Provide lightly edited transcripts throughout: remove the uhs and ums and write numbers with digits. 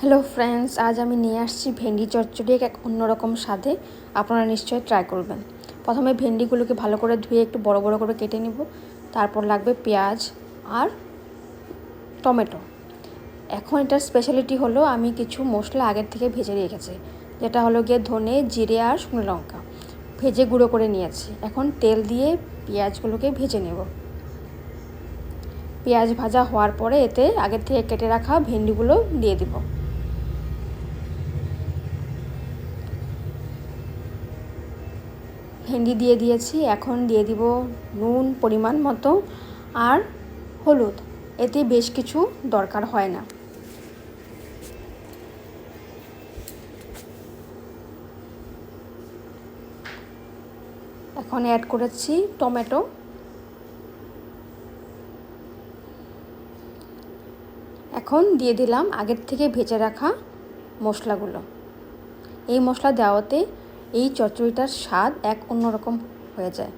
Hello friends, আজ আমি নিয়ে আসছি ভেন্ডি চচ্চড়ি এক অন্যরকম স্বাদে। আপনারা নিশ্চয়ই ট্রাই করবেন। প্রথমে ভেন্ডিগুলোকে ভালো করে ধুয়ে একটু বড় বড় করে কেটে নেব। তারপর লাগবে পেঁয়াজ আর টমেটো। এখন এটার স্পেশালিটি হলো আমি কিছু মশলা আগের থেকে ভেজে রেখেছি, যেটা হলো গিয়ে ধনে, জিরে আর শুকনো লঙ্কা ভেজে গুঁড়ো করে নিয়েছি। এখন তেল দিয়ে পেঁয়াজগুলোকে ভেজে নেব। পেঁয়াজ ভাজা হওয়ার পরে এতে আগের থেকে কেটে রাখা ভেন্ডিগুলো দিয়ে দিব। ভেন্ডি দিয়ে দিয়েছি। এখন দিয়ে দিব নুন পরিমাণ মতো আর হলুদ। এতে বেশ কিছু দরকার হয় না। এখন অ্যাড করেছি টমেটো। এখন দিয়ে দিলাম আগের থেকে ভেজে রাখা মশলাগুলো। এই মশলা দেওয়াতে এই চচ্চড়িটার স্বাদ এক অন্যরকম হয়ে যায়।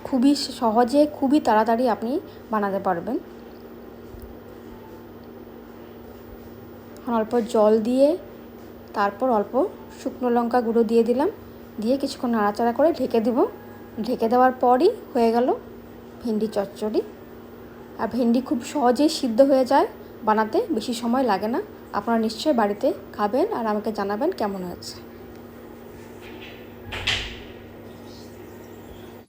খুবই সহজে, খুবই তাড়াতাড়ি আপনি বানাতে পারবেন। এখন অল্প জল দিয়ে তারপর অল্প শুকনো লঙ্কা গুঁড়ো দিয়ে দিলাম। দিয়ে কিছুক্ষণ নাড়াচাড়া করে ঢেকে দেব। ঢেকে দেওয়ার পরই হয়ে গেল ভেন্ডি চচ্চড়ি। আর ভেন্ডি খুব সহজেই সিদ্ধ হয়ে যায়, বানাতে বেশি সময় লাগে না। আপনারা নিশ্চয়ই বাড়িতে খাবেন আর আমাকে জানাবেন কেমন হয়েছে।